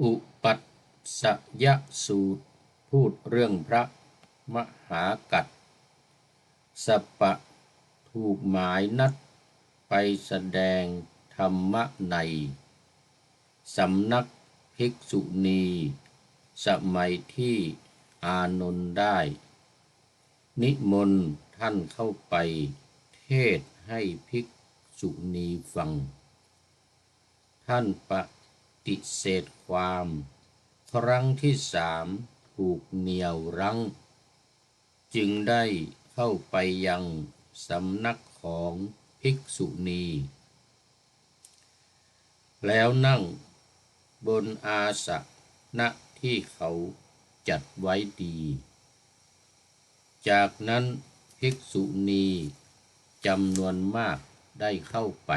อุปัฏสยสูตรพูดเรื่องพระมหากัสสปะถูกหมายนัดไปแสดงธรรมะในสำนักภิกษุณีสมัยที่อานนท์ได้นิมนต์ท่านเข้าไปเทศให้ภิกษุณีฟังท่านปฏิเสธความครั้งที่3ถูกเหนี่ยวรั้งจึงได้เข้าไปยังสำนักของภิกษุณีแล้วนั่งบนอาสนะที่เขาจัดไว้ดีจากนั้นภิกษุณีจำนวนมากได้เข้าไป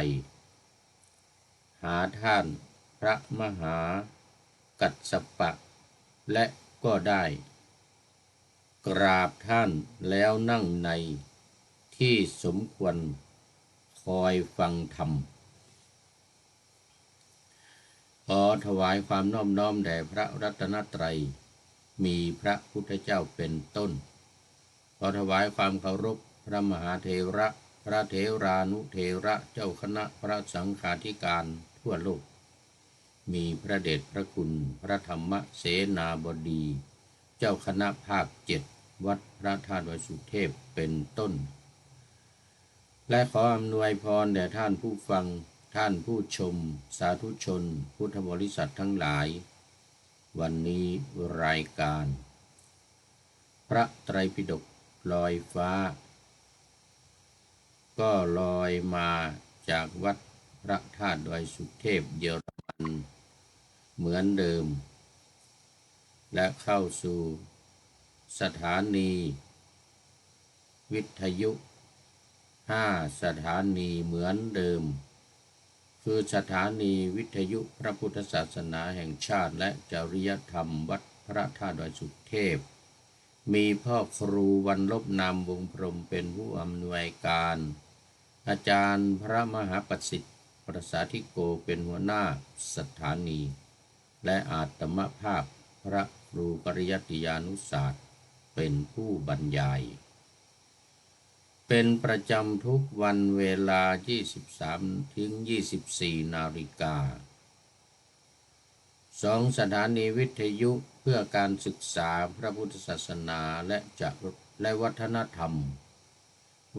หาท่านพระมหากัสสปะและก็ได้กราบท่านแล้วนั่งในที่สมควรคอยฟังธรรมขอถวายความนอบน้อมแด่พระรัตนตรัยมีพระพุทธเจ้าเป็นต้นขอถวายความเคารพพระมหาเถระพระเถรานุเถระเจ้าคณะพระสังฆาธิการทั่วโลกมีพระเดชพระคุณพระธรรมเสนาบดีเจ้าคณะภาค7วัดพระธาตุวสุเทพเป็นต้นและขออำนวยพรแด่ท่านผู้ฟังท่านผู้ชมสาธุชนพุทธบริษัททั้งหลายวันนี้รายการพระไตรปิฎกลอยฟ้าก็ลอยมาจากวัดพระธาตุดอยสุเทพเยอรมันเหมือนเดิมและเข้าสู่สถานีวิทยุ5สถานีเหมือนเดิมคือสถานีวิทยุพระพุทธศาสนาแห่งชาติและจริยธรรมวัดพระธาตุดอยสุเทพมีพ่อครูวันลบนามวงพรหมเป็นผู้อำนวยการอาจารย์พระมหาประสิทธิ์ประสาธิโกเป็นหัวหน้าสถานีและอาตมภาพพระครูปริยัติยานุศาสตร์เป็นผู้บรรยายเป็นประจำทุกวันเวลา 23-24 นาฬิกา2สถานีวิทยุเพื่อการศึกษาพระพุทธศาสนาและวัฒนธรรม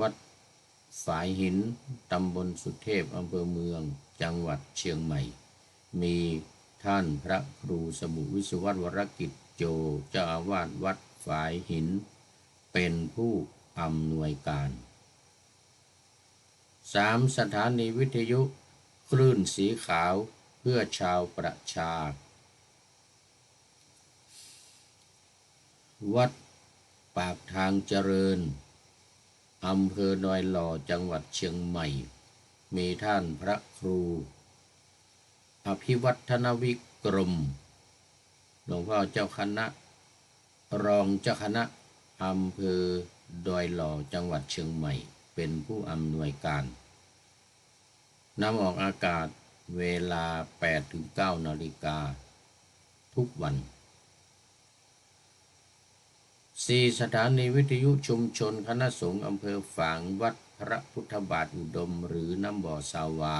วัดฝายหินตำบลสุเทพอำเภอเมืองจังหวัดเชียงใหม่มีท่านพระครูสมุวิศวัตวรกิจโจเจ้าอาวาสวัดฝายหินเป็นผู้อำนวยการ3สถานีวิทยุคลื่นสีขาวเพื่อชาวประชาวัดปากทางเจริญอำเภอดอยหล่อจังหวัดเชียงใหม่มีท่านพระครูอภิวัฒนวิกรมหลวงพ่อเจ้าคณะรองเจ้าคณะอำเภอดอยหล่อจังหวัดเชียงใหม่เป็นผู้อำนวยการนำออกอากาศเวลา 8-9 นาฬิกาทุกวัน4สถานีวิทยุชุมชนคณะสงฆ์อำเภอฝางวัดพระพุทธบาทอุดมหรือน้ำบ่อสาวา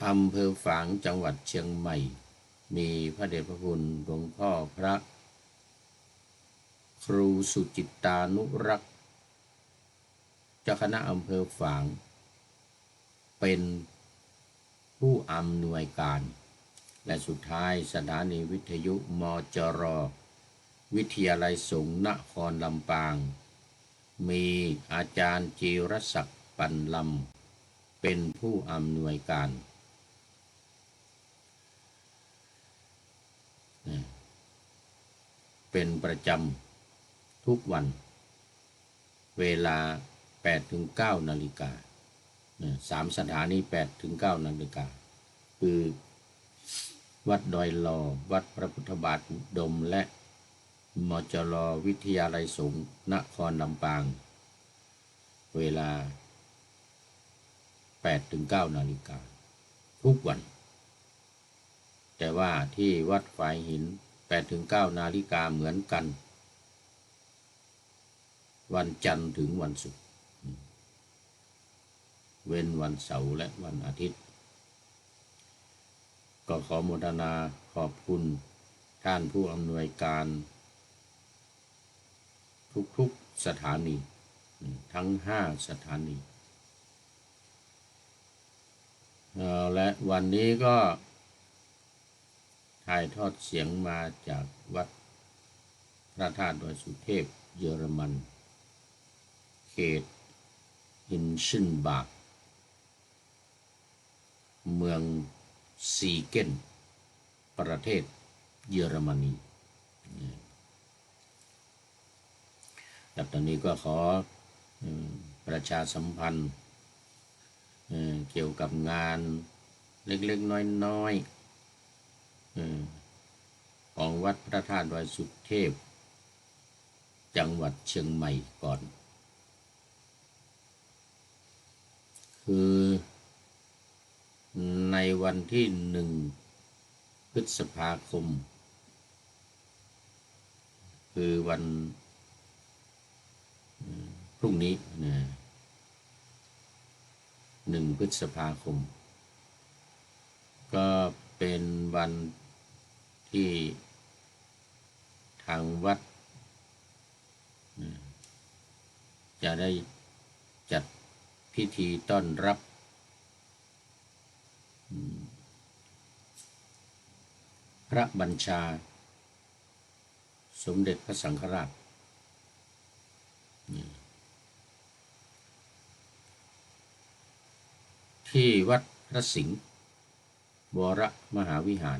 อำเภอฝางจังหวัดเชียงใหม่มีพระเดชพระคุณหลวงพ่อพระครูสุจิตตานุรักษ์เจ้าคณะอำเภอฝางเป็นผู้อำนวยการและสุดท้ายสถานีวิทยุมจร.วิทยาลัยสงฆ์นครลำปางมีอาจารย์จีรศักดิ์ปันลำเป็นผู้อำนวยการเป็นประจำทุกวันเวลา 8-9 นาฬิกา3สถานี 8-9 นาฬิกาคือวัดดอยหล่อวัดพระพุทธบาทอุดมและมจร.วิทยาลัยสงฆ์นครลำปางเวลา 8-9 นาฬิกาทุกวัน แต่ว่าที่วัดฝายหิน8-9 นาฬิกาเหมือนกัน วันจันทร์ถึงวันศุกร์เว้นวันเสาร์และวันอาทิตย์ก็ขอโมทนาขอบคุณท่านผู้อำนวยการทุกๆสถานีทั้ง5 สถานีและวันนี้ก็ถ่ายทอดเสียงมาจากวัดพระธาตุดอยสุเทพเยอรมันเขตฮินชินบากเมืองซีเกนประเทศเยอรมนีครับตอนนี้ก็ขอประชาสัมพันธ์เกี่ยวกับงานเล็กๆน้อยๆของวัดพระธาตุดอยสุเทพจังหวัดเชียงใหม่ก่อนคือในวันที่1 พฤษภาคมคือวันพรุ่งนี้นะ1 พฤษภาคมก็เป็นวันที่ทางวัดจะได้จัดพิธีต้อนรับพระบัญชาสมเด็จพระสังฆราชที่วัดพระสิงห์วรมหาวิหาร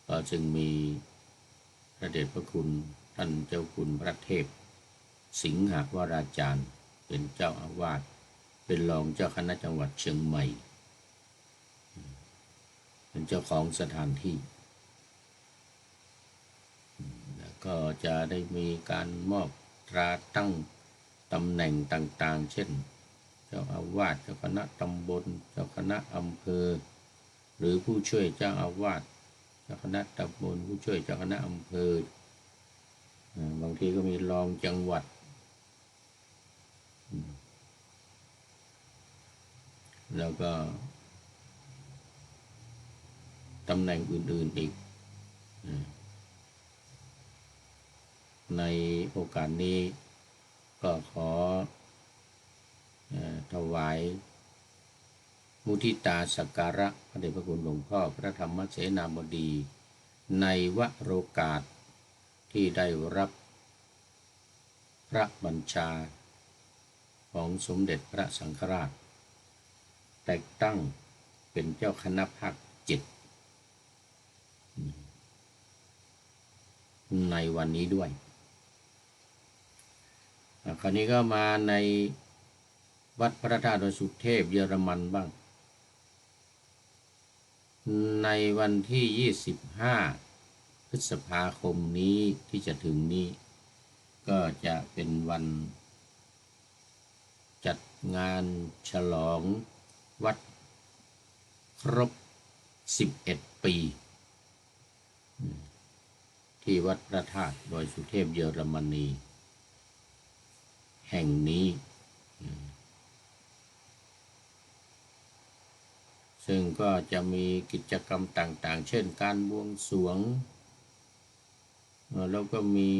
ก็จึงมีพระเดชพระคุณท่านเจ้าคุณพระเทพสิงหวราจารย์เป็นเจ้าอาวาสเป็นรองเจ้าคณะจังหวัดเชียงใหม่เป็นเจ้าของสถานที่แล้วก็จะได้มีการมอบตราตั้งตำแหน่งต่างๆเช่นเจ้าอาวาสเจ้าคณะตำบลเจ้าคณะอำเภอหรือผู้ช่วยเจ้าอาวาสเจ้าคณะตำบลผู้ช่วยเจ้าคณะอำเภอบางทีก็มีรองจังหวัดแล้วก็ตำแหน่งอื่นๆอีกในโอกาสนี้ก็ขอถวายมุทิตาสักการะพระเดชพระคุณหลวงพ่อพระธรรมเสนาบดีในวโรกาสที่ได้รับพระบัญชาของสมเด็จพระสังฆราชแต่งตั้งเป็นเจ้าคณะภาค7ในวันนี้ด้วยคราวนี้ก็มาในวัดพระธาตุดอยสุเทพเยอรมันบ้างในวันที่25 พฤษภาคมนี้ที่จะถึงนี้ก็จะเป็นวันจัดงานฉลองวัดครบ11 ปีที่วัดพระธาตุดอยสุเทพเยอรมนีแห่งนี้ซึ่งก็จะมีกิจกรรมต่างๆเช่นการบวงสรวงแล้วก็มี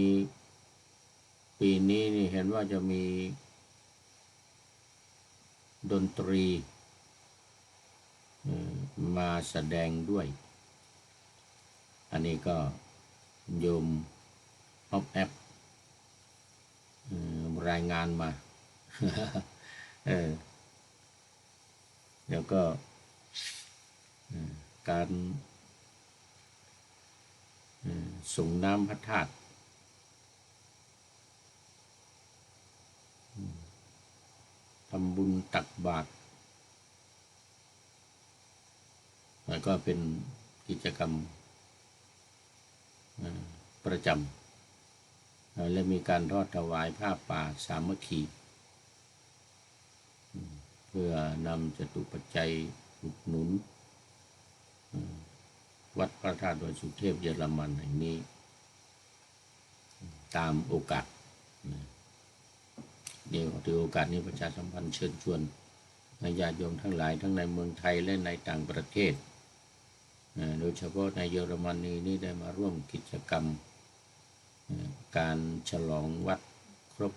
ปีนี้นี่เห็นว่าจะมีดนตรีมาแสดงด้วยอันนี้ก็โยมออฟแอปรายงานมาแล้วก็การส่งน้ำพระธาตุทำบุญตักบาตรแล้วก็เป็นกิจกรรมประจำและมีการทอดถวายผ้าป่าสามัคคี เพื่อนำจตุปัจจัยอุดหนุนวัดพระธาตุดอยสุเทพเยอรมันแห่งนี้ตามโอกาสเดี๋ยวถือโอกาสนี้ประชาสัมพันธ์เชิญชวนญาติโยมทั้งหลายทั้งในเมืองไทยและในต่างประเทศโดยเฉพาะในเยอรมนีนี้ได้มาร่วมกิจกรรมการฉลองวัดครบ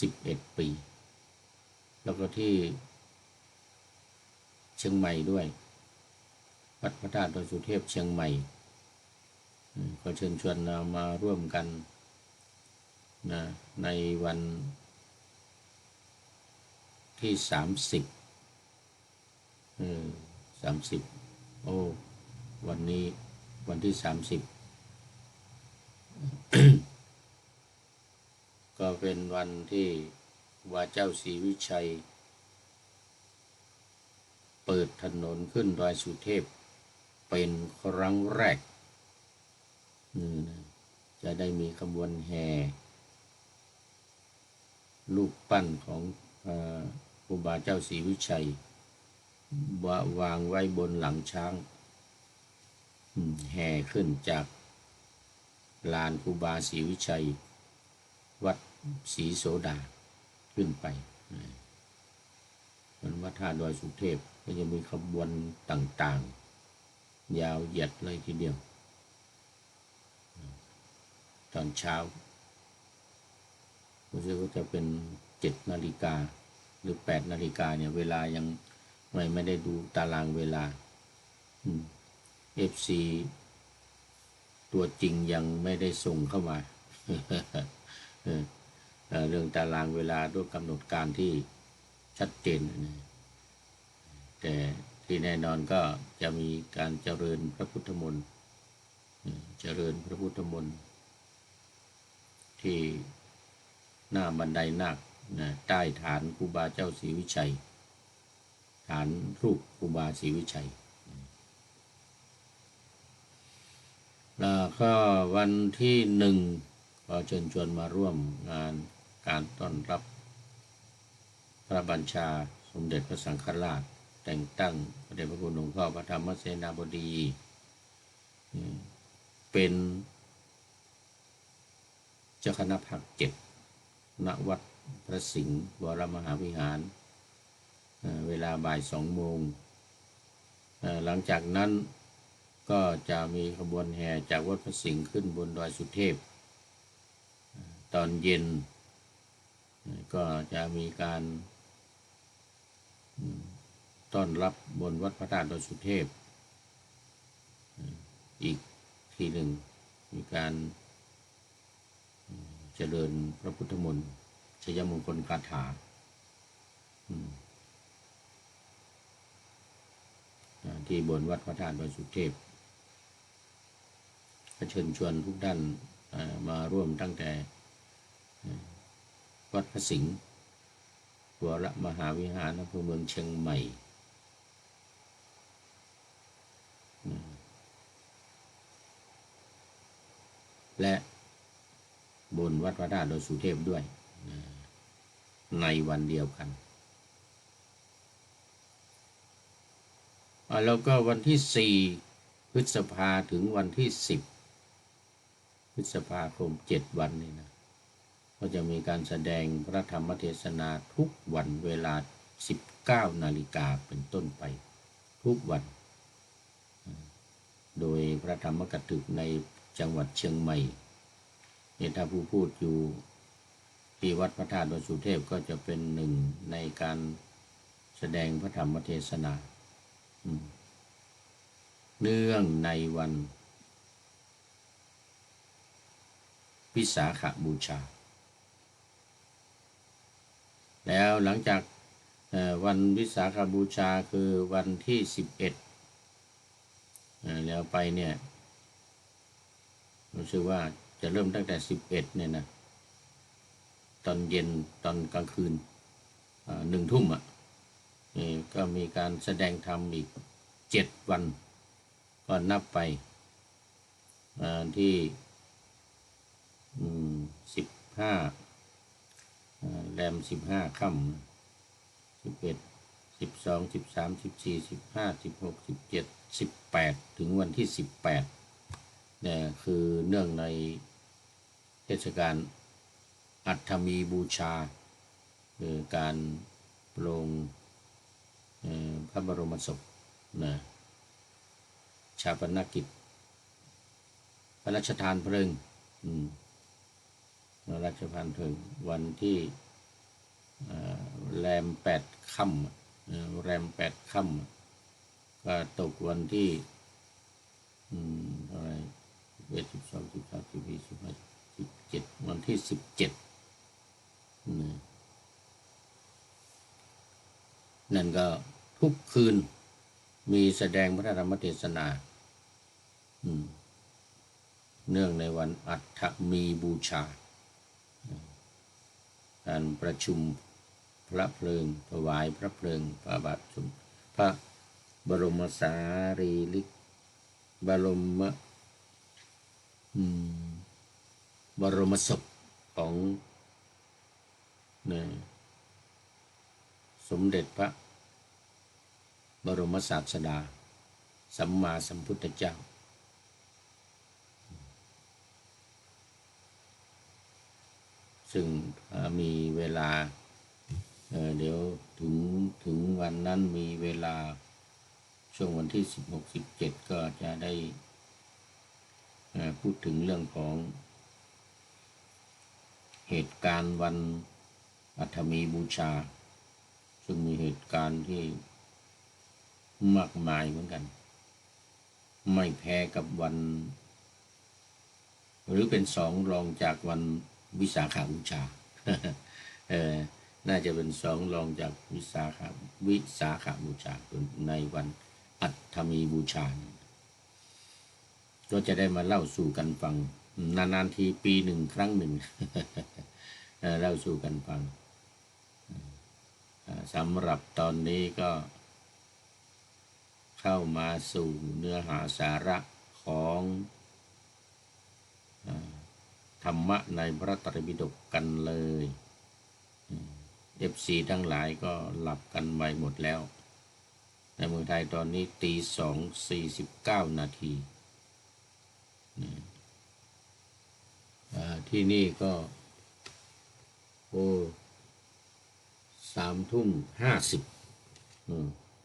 11 ปีแล้วก็ที่เชียงใหม่ด้วยวัดพระธาตุดอยสุเทพเชียงใหม่ขอเชิญชวนมาร่วมกันในวันที่30โอ้วันนี้วันที่30ก็เป็นวันที่ว่าเจ้าศรีวิชัยเปิดถนนขึ้นดอยสุเทพเป็นครั้งแรกจะได้มีขบวนแห่รูปปั้นของครูบาเจ้าศรีวิชัยวางไว้บนหลังช้างแห่ขึ้นจากลานครูบาศรีวิชัยวัดศรีโสดาขึ้นไปมันวัดท่าดอยสุเทพก็จะมีขบวนต่างๆยาวเหยียดเลยทีเดียวตอนเช้ารู้สึกว่าจะเป็น7 นาฬิกาหรือ8 นาฬิกาเนี่ยเวลายังไม่ได้ดูตารางเวลาFC ตัวจริงยังไม่ได้ส่งเข้ามา เรื่องตารางเวลาด้วยกำหนดการที่ชัดเจนแต่ที่แน่นอนก็จะมีการเจริญพระพุทธมนต์ที่หน้าบันไดนาคใต้ฐานครูบาเจ้าศรีวิชัยฐานรูปครูบาศรีวิชัยแล้วก็วันที่1ก็เชิญชวนมาร่วมงานการต้อนรับพระบัญชาสมเด็จพระสังฆราชแต่งตั้งพระเดชพระคุณหลวงพ่อพระธรรมเสนาบดีเป็นเจ้าคณะภาค7ณวัดพระสิงห์วรมหาวิหารเวลาบ่าย2 โมงหลังจากนั้นก็จะมีขบวนแห่จากวัดพระสิงห์ขึ้นบนดอยสุเทพตอนเย็นก็จะมีการต้อนรับบนวัดพระธาตุดอยสุเทพอีกทีหนึ่งมีการเจริญพระพุทธมนต์ชัยมงคลคาถาที่บนวัดพระธาตุดอยสุเทพเชิญชวนทุกท่านมาร่วมตั้งแต่วัดพระสิงห์วรมหาวิหารอำเภอเมืองเชียงใหม่และบนวัดพระธาตุดอยสุเทพด้วยในวันเดียวกันแล้วก็วันที่4 พฤษภาถึงวันที่10 พฤษภาคม7 วันนี่นะก็จะมีการแสดงพระธรรมเทศนาทุกวันเวลา 19 นาฬิกาเป็นต้นไปทุกวันโดยพระธรรมกถึกในจังหวัดเชียงใหม่เนี่ยถ้าผู้พูดอยู่ที่วัดพระธาตุดอยสุเทพก็จะเป็นหนึ่งในการแสดงพระธรรมเทศนาเนื่องในวันวิสาขบูชาแล้วหลังจากวันวิสาขบูชาคือวันที่11แล้วไปเนี่ยรู้สึกว่าจะเริ่มตั้งแต่11เนี่ยนะตอนเย็นตอนกลางคืน1 ทุ่มนี่ก็มีการแสดงธรรมอีก7 วันก็นับไปที่15แรม15 ค่ำ11 12 13 14 15 16 17 18ถึงวันที่18เนี่ยคือเนื่องในเทศกาลอัฐมีบูชาคือการโปรงพระบรมศพนะชาปนกิจพระราชทานเพลิงพระราชทานเพลิงวันที่แรม8 ค่ำแรม8 ค่ำก็ตกวันที่อะไร12 13 14 15 17วันที่17นั่นก็ทุกคืนมีแสดงพระธรรมเทศนาเนื่องในวันอัฐมีบูชาการประชุมพระเพลิงถวายพระเพลิงพระบาทสมพระบรมสารีริกบรมศพของสมเด็จพระบรมศาสดาสัมมาสัมพุทธเจ้าซึ่งมีเวลาเดี๋ยวถึงวันนั้นมีเวลาช่วงวันที่16 17ก็จะได้พูดถึงเรื่องของเหตุการณ์วันอัฐมีบูชาซึ่งมีเหตุการณ์ที่มากมายเหมือนกันไม่แพ้กับวันหรือเป็น2รองจากวันวิสาขบูชา น่าจะเป็น2รองจากวิสาขบูชาในวันอัฐมีบูชาก็จะได้มาเล่าสู่กันฟังนานๆทีปีหนึ่งครั้งหนึ่ง เล่าสู่กันฟังสำหรับตอนนี้ก็เข้ามาสู่เนื้อหาสาระของธรรมะในพระไตรปิฎกกันเลย FC ทั้งหลายก็หลับกันไปหมดแล้วในเมืองไทยตอนนี้ตี 2:49 นาทีที่นี่ก็3:50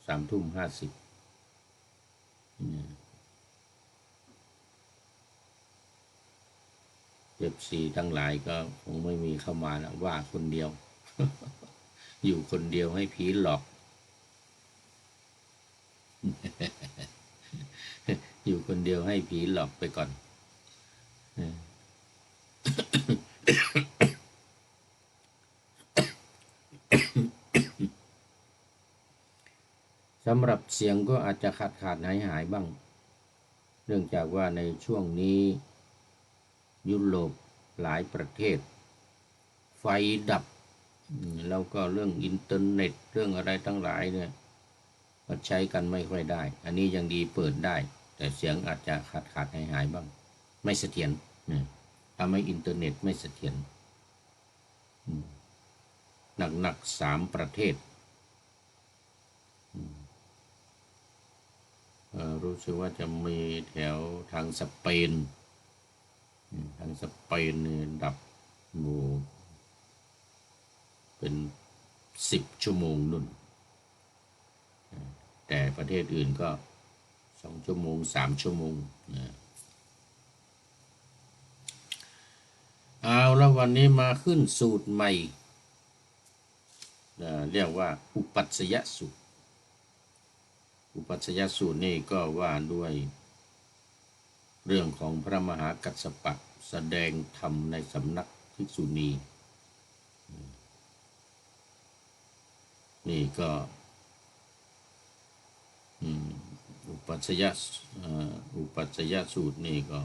3:50FC ทั้งหลายก็คงไม่มีเข้ามาแล้วว่าคนเดียว อยู่คนเดียวให้ผีหลอก อยู่คนเดียวให้ผีหลอกไปก่อนสำหรับเสียงก็อาจจะขาดหายบ้างเนื่องจากว่าในช่วงนี้ยุโรปหลายประเทศไฟดับแล้วก็เรื่องอินเทอร์เน็ตเรื่องอะไรทั้งหลายเนี่ยก็ใช้กันไม่ค่อยได้อันนี้ยังดีเปิดได้แต่เสียงอาจจะขาดหายบ้างไม่เสถียรทำให้อินเทอร์เน็ตไม่เสถียรหนัก3 ประเทศรู้สึกว่าจะมีแถวทางสเปนนี่ดับเป็น10 ชั่วโมงนู่นแต่ประเทศอื่นก็2 ชั่วโมง3 ชั่วโมงเอาแล้ววันนี้มาขึ้นสูตรใหม่เรียกว่าอุปัชฌยสูตรนี่ก็ว่าด้วยเรื่องของพระมหากัสสปะแสดงธรรมในสำนักภิกษุณีนี่ก็อุปัชฌยสูตรนี่ก็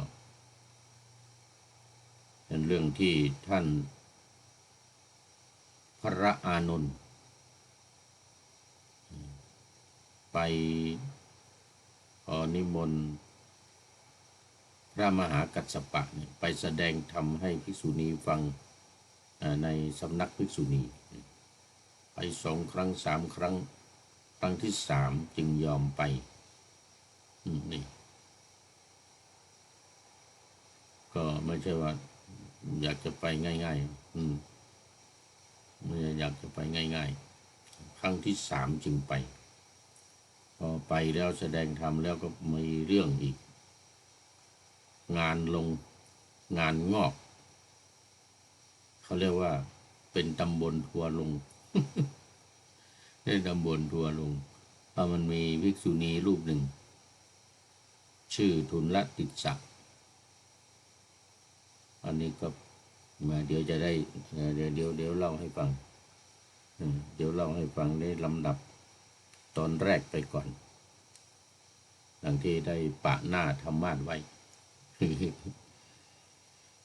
เป็นเรื่องที่ท่านพระอานนท์ไปขอนิมนต์พระมหากัสสปะไปแสดงธรรมให้ภิกษุณีฟังในสำนักภิกษุณีไป2 ครั้ง 3 ครั้ง รั้งที่สามจึงยอมไปนี่ก็ไม่ใช่ว่าอยากจะไปง่ายๆไม่อยากจะไปง่ายๆครั้งที่สามจึงไปพอไปแล้วแสดงธรรมแล้วก็มีเรื่องอีกงานลงงานงอกเขาเรียกว่าเป็นตำบลทัวลง ได้ตำบลทัวลงเพราะมันมีภิกษุณีรูปหนึ่งชื่อทุนละติดศักดิ์อันนี้ก็มาเดี๋ยวจะได้เดี๋ยวเล่าให้ฟังเดี๋ยวเล่าให้ฟังได้ลำดับตอนแรกไปก่อนดังที่ได้ปะหน้าธรรมาสไว้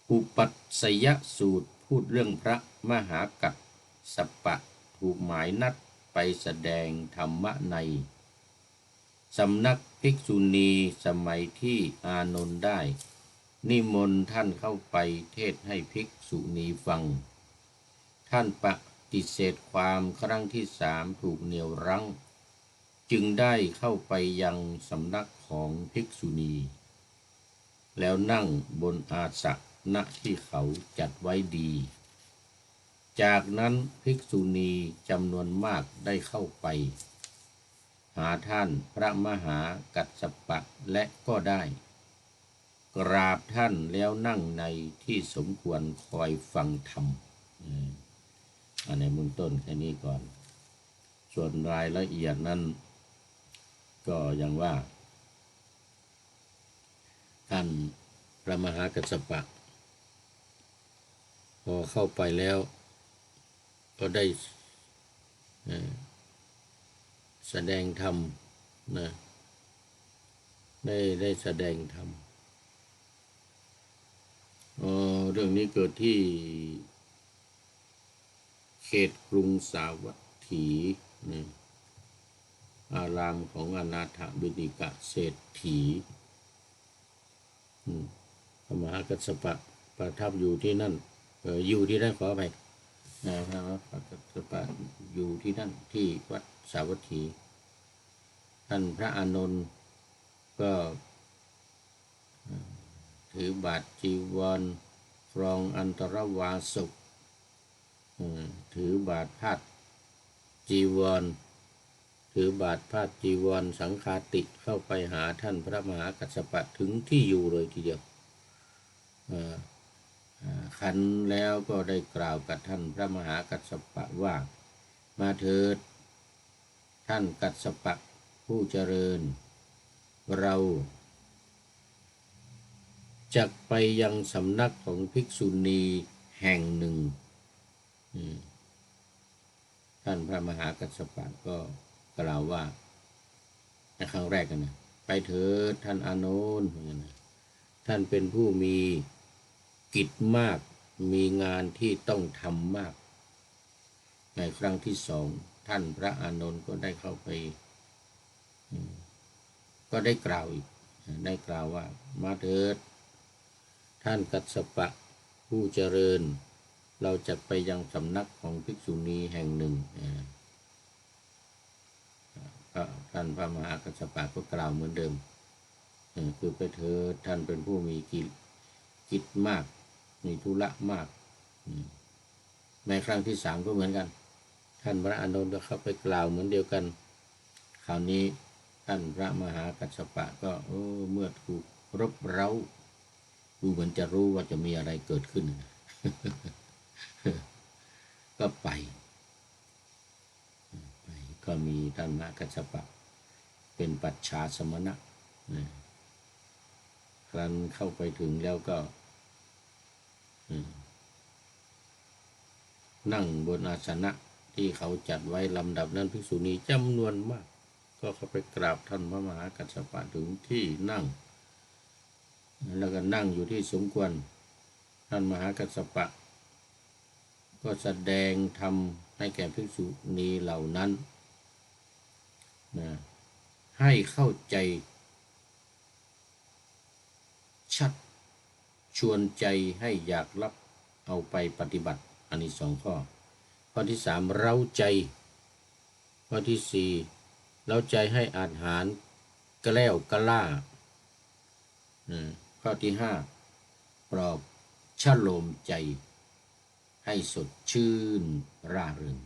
อุปัฏสยสูตรพูดเรื่องพระมหากัสสปะถูกหมายนัดไปแสดงธรรมะในสำนักภิกษุณีสมัยที่อานนท์ได้นิมนต์ท่านเข้าไปเทศให้ภิกษุณีฟังท่านปฏิเสธความครั้งที่สามถูกเหนี่ยวรั้งจึงได้เข้าไปยังสำนักของภิกษุณีแล้วนั่งบนอาสนะณที่เขาจัดไว้ดีจากนั้นภิกษุณีจำนวนมากได้เข้าไปหาท่านพระมหากัสสปะและก็ได้กราบท่านแล้วนั่งในที่สมควรคอยฟังธรรมอันในเบื้องต้นแค่นี้ก่อนส่วนรายละเอียดนั้นก็อย่างว่าท่านพระมหากัสสปะพอเข้าไปแล้วก็ได้แสดงธรรมนะได้แสดงธรรมเรื่องนี้เกิดที่เขตกรุงสาวัตถีนะอารามของอนาถบิณฑิกเศรษฐีพระมหากัสสปะประทับอยู่ที่นั่นอยู่ที่นั่นขอไปพระมหากัสสปะอยู่ที่นั่นที่วัดสาวัตถีท่านพระอานนท์ก็ถือบาทจีวรครองอันตรวาสุกถือบาทพาดจีวรถือบาทพาดจีวรสังฆาติเข้าไปหาท่านพระมหากัสสปะถึงที่อยู่เลยทีเดียวขันแล้วก็ได้กล่าวกับท่านพระมหากัสสปะว่ามาเถิดท่านกัสสปะผู้เจริญเราจักไปยังสำนักของภิกษุณีแห่งหนึ่งท่านพระมหากัสสปะก็กล่าวว่าในครั้งแรกนะไปเถิดท่านอานนท์ท่านเป็นผู้มีกิจมากมีงานที่ต้องทำมากในครั้งที่สองท่านพระอานนท์ก็ได้เข้าไปก็ได้กล่าวอีกได้กล่าวว่ามาเถิดท่านกัสสปะผู้เจริญเราจะไปยังสำนักของภิกษุณีแห่งหนึ่งท่านพระมหากัสสปะก็กล่าวเหมือนเดิมคือไปเถิดท่านเป็นผู้มีกิจมากมีธุระมากในครั้งที่สามก็เหมือนกันท่านพระอานนท์ก็เข้าไปกล่าวเหมือนเดียวกันคราวนี้ท่านพระมหากัสสปะก็เมื่อถูกรบเร้าดูเหมือนจะรู้ว่าจะมีอะไรเกิดขึ้น ก็ไปก็มีท่านพระกัสสปะเป็นปัจฉาสมณะครั้นเข้าไปถึงแล้วก็นั่งบนอาสนะที่เขาจัดไว้ลำดับนั้นภิกษุณีจำนวนมากก็เข้าไปกราบท่านพระมหากัสสปะถึงที่นั่งแล้วก็นั่งอยู่ที่สมควรท่านมหากัสสปะก็แสดงธรรมให้แก่ภิกษุณีเหล่านั้นให้เข้าใจชัดชวนใจให้อยากรับเอาไปปฏิบัติอันนี้2 ข้อข้อที่3เร้าใจข้อที่4 แล้วใจให้อาหารกระแล้วกระล่าข้อที่ห้าปลอบชโลมใจให้สดชื่นร่าเริง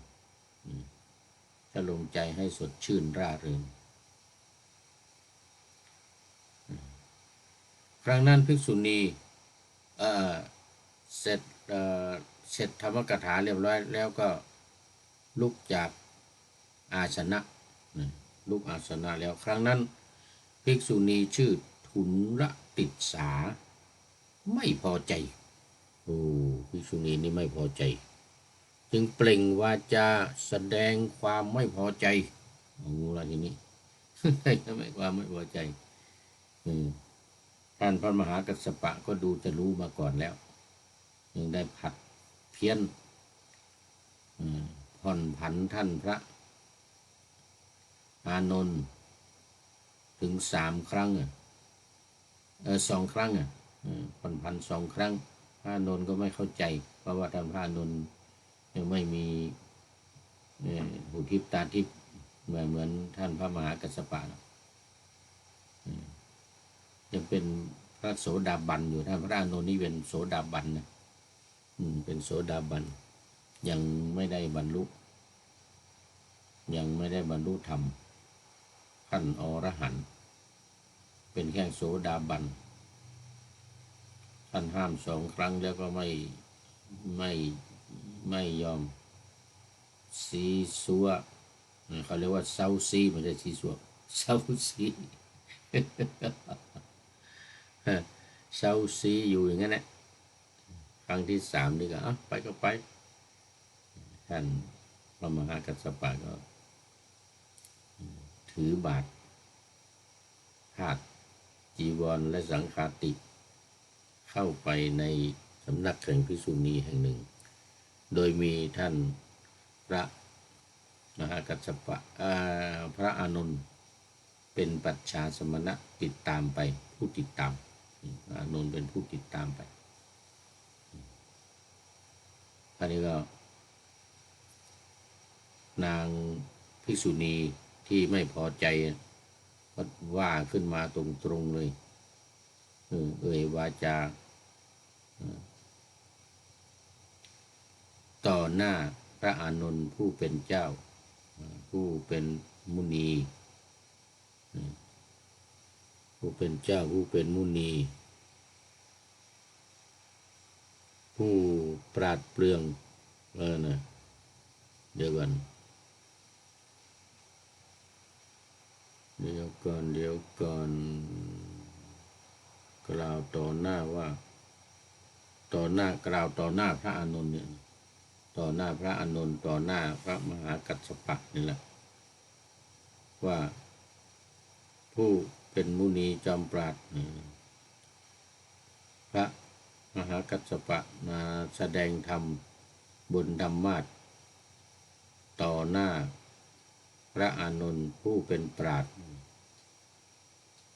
ชโลมใจให้สดชื่นร่าเริงครั้งนั้นภิกษุณีเสร็จเสร็จธรรมกถาเรียบร้อยแล้วก็ลุกจากอาสนะลุกอาสนะแล้วครั้งนั้นภิกษุณีชื่อทุนรติสาไม่พอใจโอ้ภิกษุณีนี่ไม่พอใจจึงเปล่งวาจาแสดงความไม่พอใจงูละทีนี้ไม่ความไม่พอใจท่านพระมหากัสสปะก็ดูจะรู้มาก่อนแล้วยังได้ผัดเพี้ยนผ่อนผันท่านพระอานนท์ถึง3 ครั้ง2 ครั้งผ่อนผัน2 ครั้งพระอานนท์ก็ไม่เข้าใจเพราะว่าท่านพระอานนท์ยังไม่มีหูทิพตาทิพเหมือนท่านพระมหากัสสปะยังเป็นพระโสดาบันอยู่ท่านพระอานนท์นี่เป็นโสดาบันนะเป็นโสดาบันยังไม่ได้บรรลุธรรมขั้นอรหันต์เป็นแค่โสดาบันท่านห้าม2 ครั้งแล้วก็ไม่ยอมซีซัวเขาเรียกว่าเซาซีไม่ใช่ซีซัวเซาซีเซาซีอยู่อย่างนั้นแหละครั้งที่3นี่ก็ไปก็ไปท่านพระมหากัสสปะก็ถือบาตรธาตุจีวรและสังฆาติเข้าไปในสำนักแห่งภิกษุณีแห่งหนึ่งโดยมีท่านพระมหากัสสปะพระอานนท์เป็นปัจฉาสมณะติดตามไปผู้ติดตามอานนท์เป็นผู้ติดตามไปอันนี้ก็นางภิกษุณีที่ไม่พอใจก็ว่าขึ้นมาตรงๆเลยวาจาต่อหน้าพระอานนท์ผู้เป็นเจ้าผู้เป็นมุนีผู้เป็นเจ้าผู้เป็นมุนีผู้ปราดเปรื่องนะเดี๋ยวก่อนกล่าวต่อหน้าว่ากล่าวต่อหน้าพระอานนท์เนี่ยต่อหน้าพระอานนท์ต่อหน้าพระมหากัสสปะนี่แหละว่าผู้เป็นมุนีจอมปราดพระมหากัสสปะมาแสดงธรรมบนธรรมาสน์ต่อหน้าพระอานนท์ผู้เป็นปราชญ์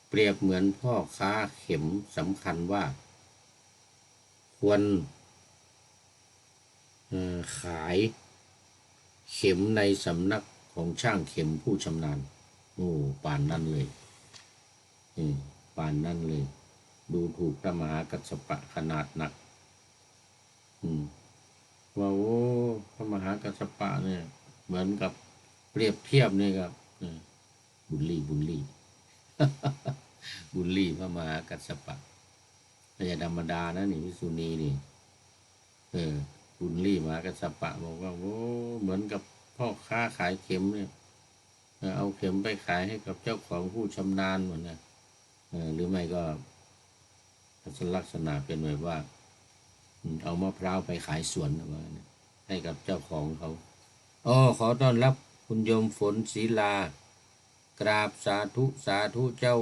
เปรียบเหมือนพ่อค้าเข็มสำคัญว่าควรขายเข็มในสำนักของช่างเข็มผู้ชำนาญป่านนั้นเลยป่านนั้นเลยดูถูกพระมหากัสสปะขนาดหนักว่าพระมหากัสสปะเนี่ยเหมือนกับเปรียบเทียบนี่ครับบุลลี่บุลลี่พระมหากัสสปะไม่ใช่ธรรมดานะนี่ภิกษุณีนี่บุลลี่มหากัสสปะบอกว่าเหมือนกับพ่อค้าขายเข็มเนี่ยเอาเข็มไปขายให้กับเจ้าของผู้ชำนาญหมดนะหรือไม่ก็ลักษณะเป็นแบบว่าเอามะพร้าวไปขายสวนให้กับเจ้าของเขาขอต้อนรับคุณโยมฝนศรีลากราบสาธุเจ้า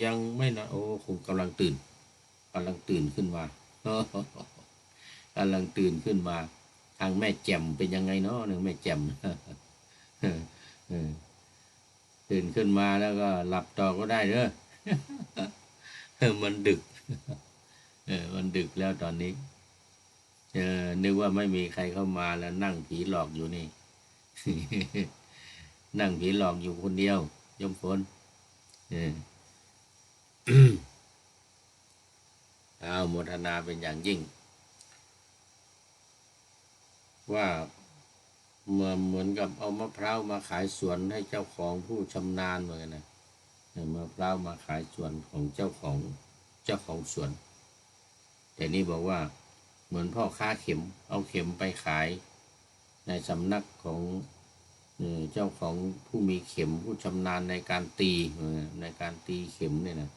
ยังไม่นะคงกำลังตื่นขึ้นมากำลังตื่นขึ้นมาทางแม่แจ่มเป็นยังไงเนาะแม่แจ่มตื่นขึ้นมาแล้วก็หลับต่อก็ได้เด้อมันดึกมันดึกแล้วตอนนี้นึกว่าไม่มีใครเข้ามาแล้วนั่งผีหลอกอยู่นี่ นั่งผีหลอกอยู่คนเดียวย่อมฝนเอาโมทนาเป็นอย่างยิ่งว่าเหมือนกับเอามะพร้าวมาขายสวนให้เจ้าของผู้ชำนาญเหมือนกันนะมะพร้าวมาขายสวนของเจ้าของสวนแต่นี่บอกว่าเหมือนพ่อค้าเข็มเอาเข็มไปขายในสำนักของเจ้าของผู้มีเข็มผู้ชำนาญในการตีในการตีเข็มเนี่ยนะ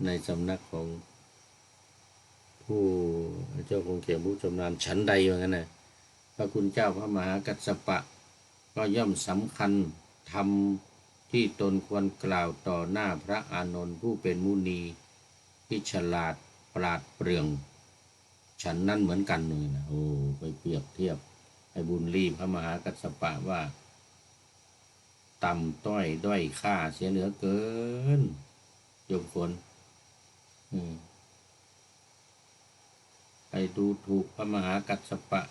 ในสำนักของผู้เจ้าของเข็มผู้ชำนาญชั้นใดอย่างนั้นนะพระคุณเจ้าพระมหากัสสปะก็ย่อมสำคัญทำที่ตนควรกล่าวต่อหน้าพระอานนท์ผู้เป็นมุนีที่ฉลาดปราดเปรื่องฉันนั้นเหมือนกันเลยนะโอ้ไปเปรียบเทียบให้บุญรีพระมหากัสสปะว่าต่ำต้อยด้อยค่าเสียเหลือเกินโยมฝนไปดูถูกพระมหากัสสปะ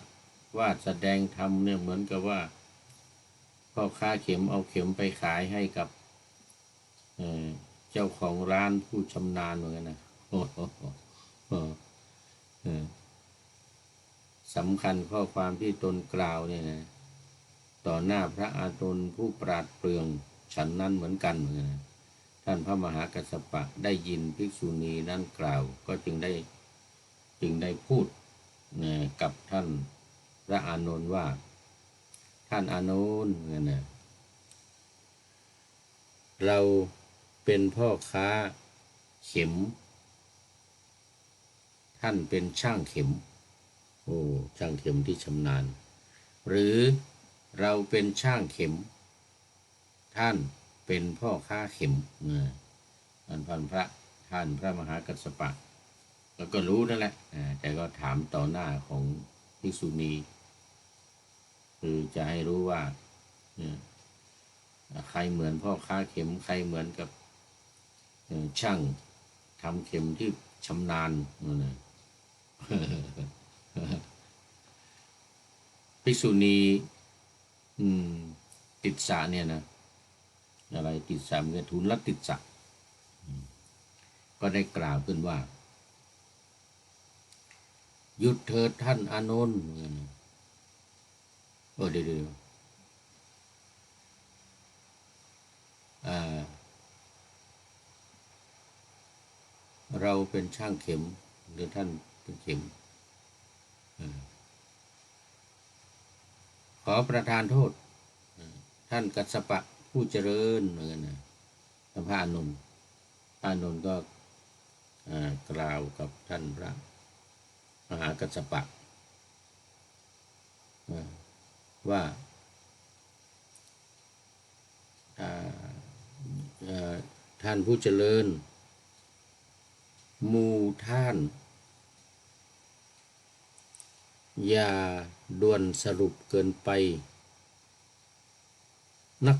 ว่าแสดงธรรมเนี่ยเหมือนกับว่าพ่อค้าเข็มเอาเข็มไปขายให้กับเจ้าของร้านผู้ชำนาญเหมือนกันนะสำคัญข้อความที่ตนกล่าวเนี่ยนะต่อหน้าพระอานนท์ผู้ปราดเปรื่องฉันนั้นเหมือนกันเหมือนกันนะท่านพระมหากัสสปะได้ยินภิกษุณีนั้นกล่าวก็จึงได้พูดกับท่านพระอานนท์ว่าท่านอานนท์เนี่ยเราเป็นพ่อค้าเข็มท่านเป็นช่างเข็มโอ้ช่างเข็มที่ชำนาญหรือเราเป็นช่างเข็มท่านเป็นพ่อค้าเข็มท่านพระมหากัสสปะแล้วก็รู้นั่นแหละแต่ก็ถามต่อหน้าของภิกษุณีคือจะให้รู้ว่าใครเหมือนพ่อค้าเข็มใครเหมือนกับช่างทำเข็มที่ชำนาญภิกษุณีติดสะเนี่ยนะอะไรติดสะเมื่อทุนละติดสะก็ได้กล่าวขึ้นว่าหยุดเถิดท่านอานนท์เดี๋ยวเราเป็นช่างเข็มหรือท่านเป็นเข็มขอประทานโทษท่านกัสสปะผู้เจริญเหมือนกันนะพระอานนท์ก็กล่าวกับท่านพระมหากัสสปะว่าท่านผู้เจริญหมู่ท่านอย่าด่วนสรุปเกินไปนัก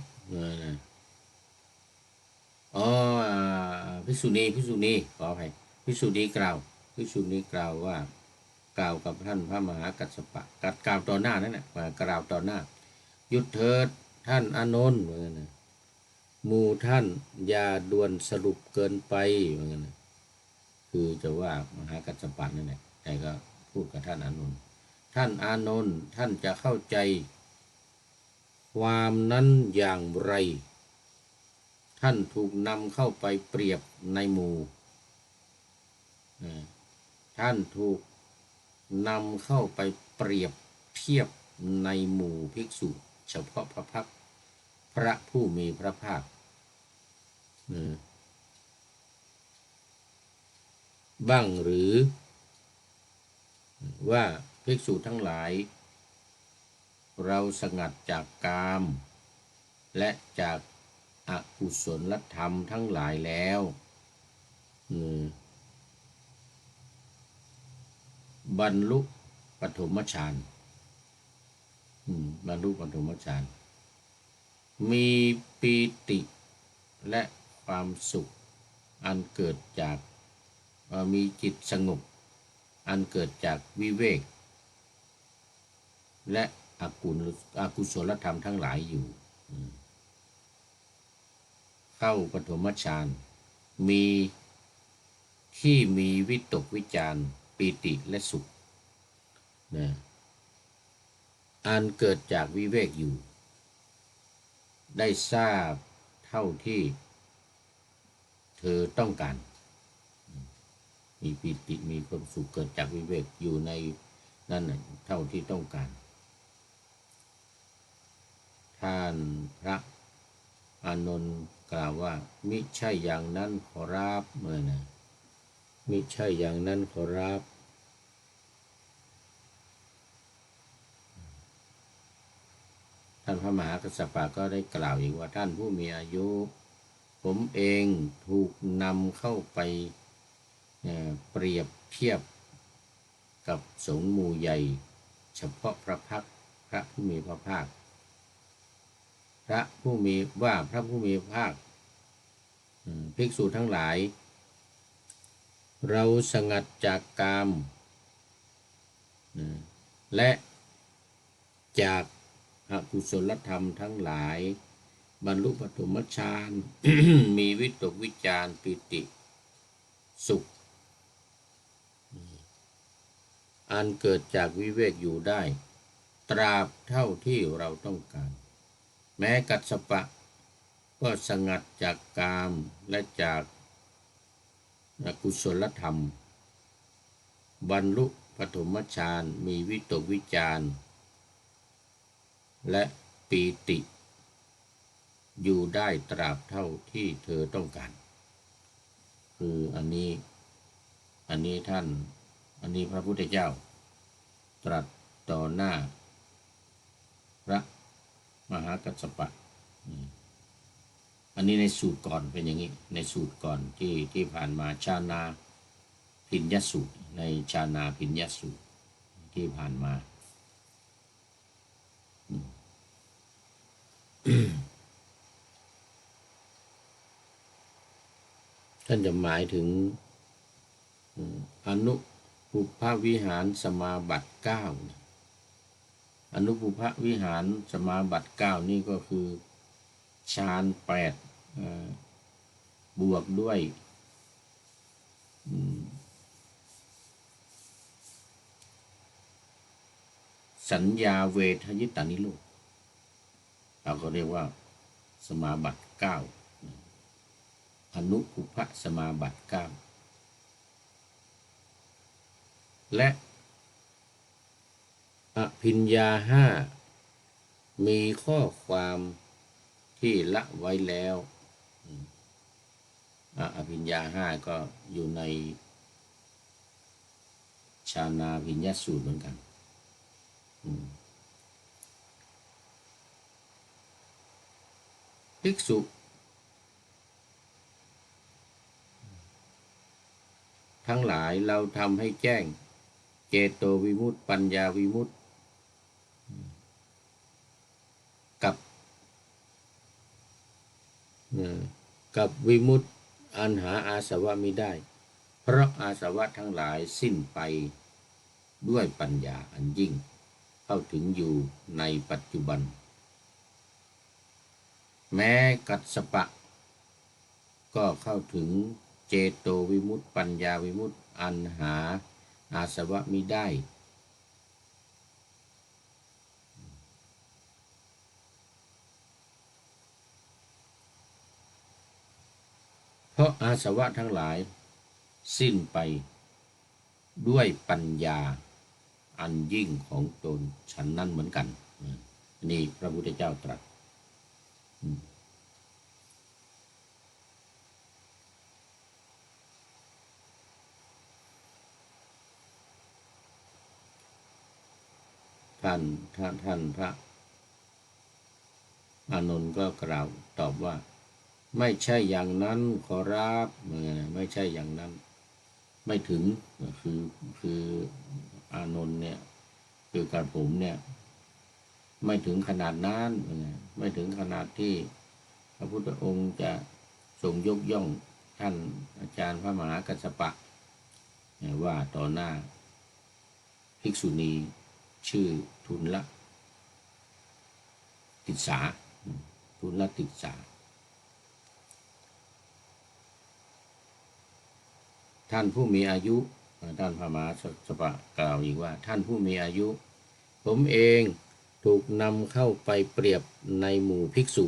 ภิกษุณีขออภัยภิกษุณีกล่าวว่ากล่าวกับท่านพระมหากัสสปะกล่าวต่อหน้านั่นแหละกล่าวต่อหน้าหยุดเถิดท่านอานนท์หมู่ท่านอย่าด่วนสรุปเกินไปเหมือนกันคือจะว่ามหากัสสปะนั่นแหละแต่ก็พูดกับท่านอานนท์ท่านอานนท์ท่านจะเข้าใจความนั้นอย่างไรท่านถูกนำเข้าไปเปรียบในหมู่ท่านถูกนำเข้าไปเปรียบเทียบในหมู่ภิกษุเฉพาะพระพักตร์พระผู้มีพระภาคบ้างหรือว่าภิกษุทั้งหลายเราสงัดจากกามและจากอกุศลธรรมทั้งหลายแล้วบรรลุปฐมฌานมีปีติและความสุขอันเกิดจาก มีจิตสงบอันเกิดจากวิเวกและอกุศลธรรมทั้งหลายอยู่เข้าปฐมฌานมีที่มีวิตกวิจารปีติและสุขนะอันเกิดจากวิเวกอยู่ได้ทราบเท่าที่เธอต้องการมีปีติมีความสุขเกิดจากวิเวกอยู่ในนั่นเท่าที่ต้องการท่านพระอานนท์กล่าวว่ามิใช่อย่างนั้นขอรับนะมิใช่อย่างนั้นขอรับท่านพระมหากัสสปะก็ได้กล่าวอีกว่าท่านผู้มีอายุผมเองถูกนำเข้าไปเปรียบเทียบกับสงฆ์หมู่ใหญ่เฉพาะพระพักตร์พระผู้มีพระภาคพระผู้มีพระภาคภิกษุทั้งหลายเราสงัดจากกามและจากอกุศลธรรมทั้งหลายบรรลุปฐมฌาน มีวิตกวิจารปิติสุขอันเกิดจากวิเวกอยู่ได้ตราบเท่าที่เราต้องการแม้กัสสปะก็สงัดจากกามและจากอกุศลธรรมบรรลุปฐมฌานมีวิตกวิจารและปีติอยู่ได้ตราบเท่าที่เธอต้องการคืออันนี้ท่านอันนี้พระพุทธเจ้าตรัสต่อหน้าพระมหากัสสปะอันนี้ในสูตรก่อนเป็นอย่างนี้ในสูตรก่อนที่ผ่านมาชานาพิญญสูตรในชานาพิญญสูตรที่ผ่านมาท่านจะหมายถึงอนุปุพพวิหารสมาบัติ9อนุปุพพวิหารสมาบัติ9นี่ก็คือฌาน8บวกด้วยสัญญาเวทยิตานิโรธเราก็เรียกว่าสมาบัติ9อนุปุพพสมาบัติ9และอภิญญา5มีข้อความที่ละไว้แล้วอภิญญา5ก็อยู่ในชานาภิญญสูตรเหมือนกันภิกษุทั้งหลายเราทำให้แจ้งเจโตวิมุตติปัญญาวิมุตติกับวิมุตติอันหาอาสวะมิได้เพราะอาสวะทั้งหลายสิ้นไปด้วยปัญญาอันยิ่งเข้าถึงอยู่ในปัจจุบันแม้กัสสปะก็เข้าถึงเจโตวิมุตติปัญญาวิมุตติอันหาอาสวะมิได้เพราะอาสวะทั้งหลายสิ้นไปด้วยปัญญาอันยิ่งของตนฉันนั้นเหมือนกันนี่พระพุทธเจ้าตรัสท่านพระอานนท์ก็กล่าวตอบว่าไม่ใช่อย่างนั้นขอรับไม่ใช่อย่างนั้นไม่ถึงคืออานนท์เนี่ยคือกับผมเนี่ยไม่ถึงขนาดนั้นไม่ถึงขนาดที่พระพุทธองค์จะทรงยกย่องท่านอาจารย์พระมหากัสสปะ ว่าต่อหน้าภิกษุณีชื่อทุลติสาทุลติสาท่านผู้มีอายุท่านพระมหากัสสปะกล่าวอีกว่าท่านผู้มีอายุผมเองถูกนำเข้าไปเปรียบในหมู่ภิกษุ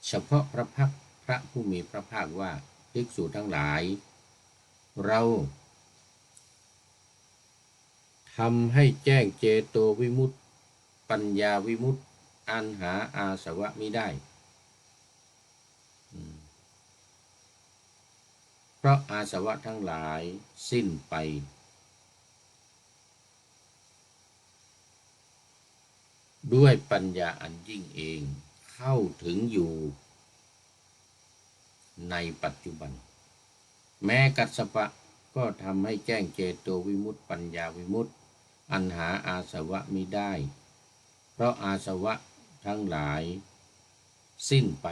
เฉพาะพระพักตร์พระผู้มีพระภาคว่าภิกษุทั้งหลายเราทำให้แจ้งเจโตวิมุตติปัญญาวิมุตติอันหาอาสวะมิได้เพราะอาสวะทั้งหลายสิ้นไปด้วยปัญญาอันยิ่งเองเข้าถึงอยู่ในปัจจุบันแม้กัสสปะก็ทำให้แจ้งเจโตวิมุตติปัญญาวิมุตติอันหาอาสวะมิได้เพราะอาสวะทั้งหลายสิ้นไป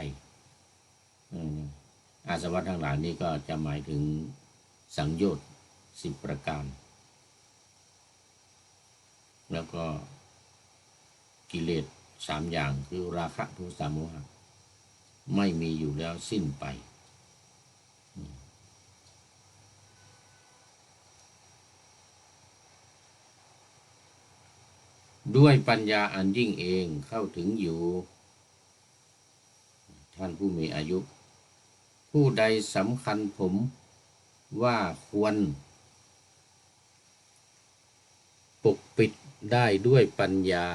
อาสวะทั้งหลายนี้ก็จะหมายถึงสังโยชน์10 ประการแล้วก็กิเลส3 อย่างคือราคะโทสะโมหะไม่มีอยู่แล้วสิ้นไปด้วยปัญญาอันยิ่งเองเข้าถึงอยู่ท่านผู้มีอายุผู้ใดสำคัญผมว่าควรปกปิดได้ด้วยปัญญา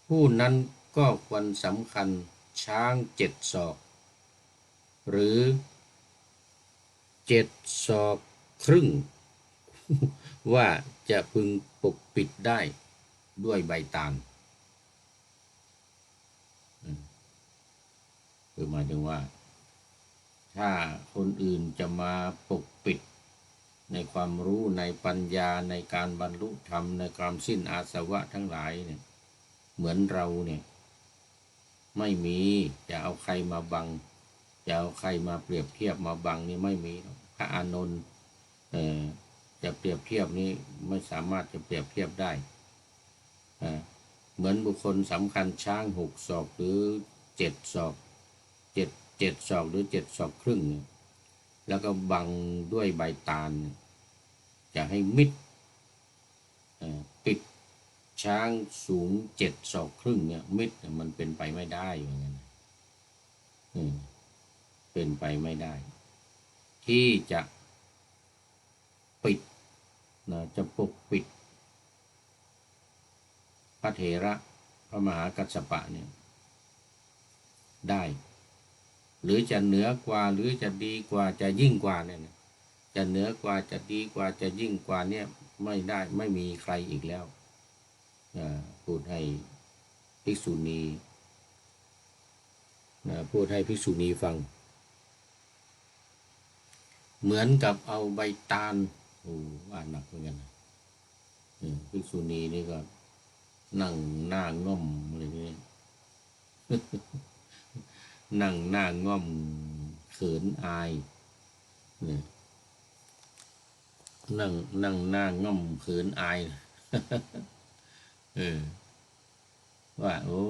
ผู้นั้นก็ควรสำคัญช้าง7 ศอกหรือ7 ศอกครึ่งว่าจะพึงปกปิดได้ด้วยใบตาลคือหมายถึงว่าถ้าคนอื่นจะมาปกปิดในความรู้ในปัญญาในการบรรลุธรรมในความสิ้นอาสวะทั้งหลายเนี่ยเหมือนเราเนี่ยไม่มีจะเอาใครมาบังจะเอาใครมาเปรียบเทียบมาบังนี่ไม่มีพระอานนท์จะเปรียบเทียบนี้ไม่สามารถจะเปรียบเทียบได้เหมือนบุคคลสำคัญช้าง6 ศอกหรือ7 ศอก7 ศอกหรือ7 ศอกครึ่งแล้วก็บังด้วยใบตาลจะให้มิดปิดช้างสูง7 ศอกครึ่งเนี่ยมิดมันเป็นไปไม่ได้เหมือนกันเป็นไปไม่ได้ที่จะปิดจะปกปิดพระเถระพระมหากัสสปะเนี่ยได้หรือจะเหนือกว่าหรือจะดีกว่าจะยิ่งกว่าเนี่ยจะเหนือกว่าจะดีกว่าจะยิ่งกว่าเนี่ยไม่ได้ไม่มีใครอีกแล้วพูดให้ภิกษุณีพูดให้ภิกษุณีฟังเหมือนกับเอาใบตาลว่าหนักเหมือนกันภิกษุณีนี่ก็นั่งหน้าง่อมอะไรนี่นั่งหน้าง่อมเขินอายนั่งหน้าง่อมเขินอายว่าโอ้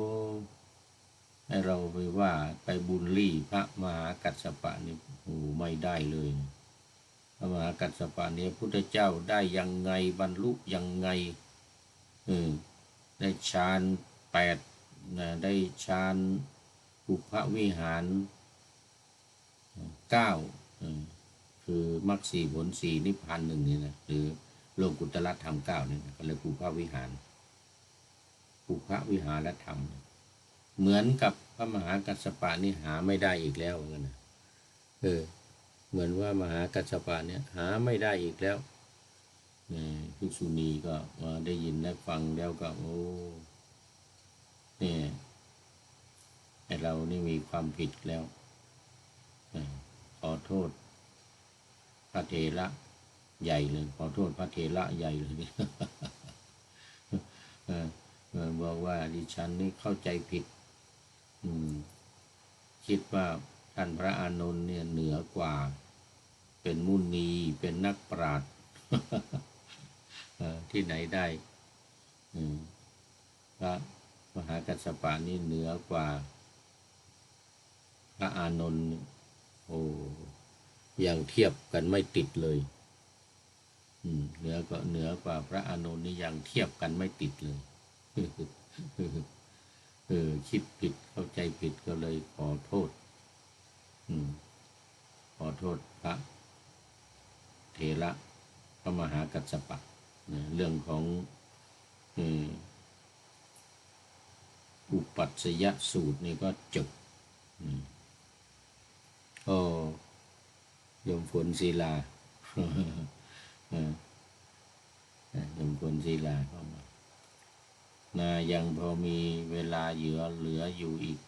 ให้เราไปว่าไปบูลลี่พระมหากัสสปะนี่ไม่ได้เลยพระมหากัสสปะเนี่ยพุทธเจ้าได้ยังไงบรรลุยังไงได้ฌาน8ได้ฌานปุพพวิหาร9คือมรรค4ผล4นิพพาน1นี่นะหรือโลกุตตรธรรม9นี่ก็เลยปุพพวิหารและธรรมเหมือนกับพระมหากัสสปะนี่หาไม่ได้อีกแล้วกันนะเหมือนว่ามหากัสสปะเนี่ยหาไม่ได้อีกแล้วภิกษุณีก็ได้ยินได้ฟังแล้วก็โอ้เนี่ยเรานี่มีความผิดแล้วขอโทษพระเถระใหญ่เลยขอโทษพระเถระใหญ่เลยบอกว่าดิฉันนี่เข้าใจผิดคิดว่าท่านพระอานนท์เนี่ยเหนือกว่า เป็นมุนีเป็นนักปราชญ์ ที่ไหนได้พระมหากัสสปะนี่เหนือกว่าพระอานนท์โอ้ยังเทียบกันไม่ติดเลยเหนือกว่าพระอานนท์นี่ยังเทียบกันไม่ติดเลย คิดผิดเข้าใจผิดก็เลยขอโทษขอโทษพระเถระพระมหากัสสปะเรื่องของอุปัชฌยสูตรนี่ก็จบโยมฝนศิลาโยมฝนศิลาเข้ามายังพอมีเวลาเหลืออยู่อีก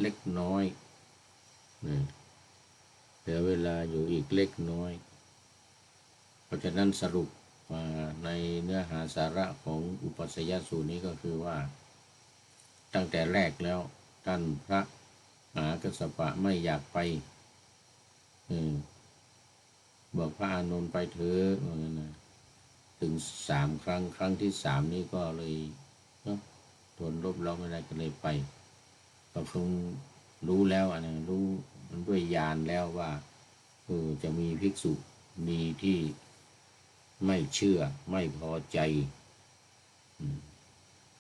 เล็กน้อยเหลือเวลาอยู่อีกเล็กน้อยเพราะฉะนั้นสรุปในเนื้อหาสาระของอุปัชฌยสูตรนี้ก็คือว่าตั้งแต่แรกแล้วท่านพระมหากัสสปะไม่อยากไปบอกพระอานนท์ไปเถอะถึง3 ครั้งครั้งที่ 3นี้ก็เลยทนรบเราไม่ได้ก็เลยไปก็คงรู้แล้วรู้มันด้วยญาณแล้วว่าจะมีภิกษุมีที่ไม่เชื่อไม่พอใจ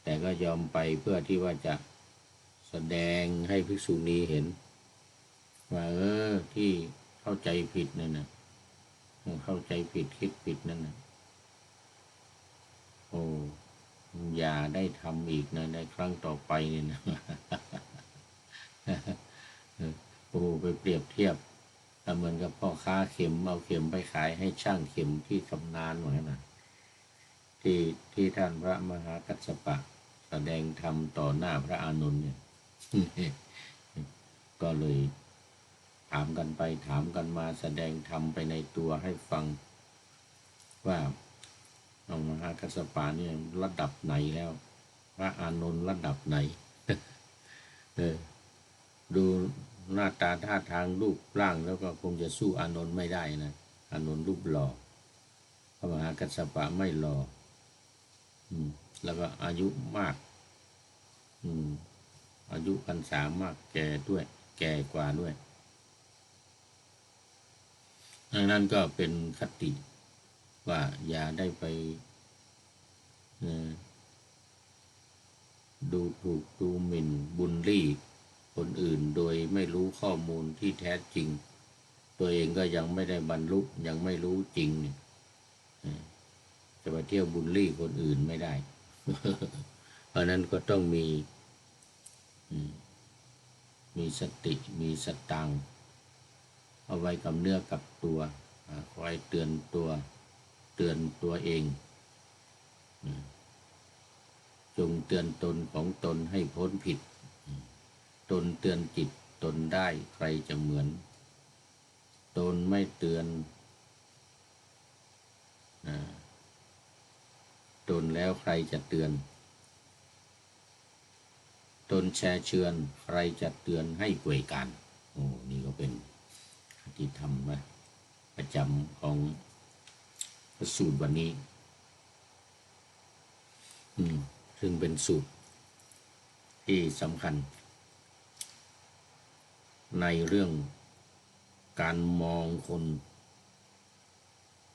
แต่ก็ยอมไปเพื่อที่ว่าจะแสดงให้ภิกษุณีเห็นว่าที่เข้าใจผิดนั่นนะเข้าใจผิดคิดผิดนั่นนะอย่าได้ทำอีกนะในครั้งต่อไปนี่นะ ไปเปรียบเทียบเหมือนกับพ่อค้าเข็มเอาเข็มไปขายให้ช่างเข็มที่ชำนาญเหมือนกันนะที่ท่านพระมหากัสสปะแสดงธรรมต่อหน้าพระอานนท์เนี่ย ก็เลยถามกันไปถามกันมาแสดงธรรมไปในตัวให้ฟังว่าพระมหากัสสปะเนี่ยระดับไหนแล้วพระอานนท์ระดับไหน ดูหน้าตาท่าทางรูปร่างแล้วก็คงจะสู้อานนท์ไม่ได้นะอานนท์รูปหล่อพระมหากัสสปะไม่หล่อแล้วก็อายุมากอายุพรรษามากแก่ด้วยแก่กว่าด้วยดังนั้นก็เป็นคติว่าอย่าได้ไปดูถูกดูหมิ่นบุลลี่คนอื่นโดยไม่รู้ข้อมูลที่แท้จริงตัวเองก็ยังไม่ได้บรรลุยังไม่รู้จริงจะไปเที่ยวบุลลี่คนอื่นไม่ได้ เพราะนั้นก็ต้องมีสติมีสตังค์เอาไว้กับเนื้อกับตัวคอยเตือนตัวเองจงเตือนตนของตนให้พ้นผิดตนเตือนจิตตนได้ใครจะเหมือนตนไม่เตือนตนแล้วใครจะเตือนตนแชร์เชือนใครจะเตือนให้ป่วยการนี่ก็เป็นคติธรรมประจำของพระสูตรวันนี้ซึ่งเป็นสูตรที่สำคัญในเรื่องการมองคน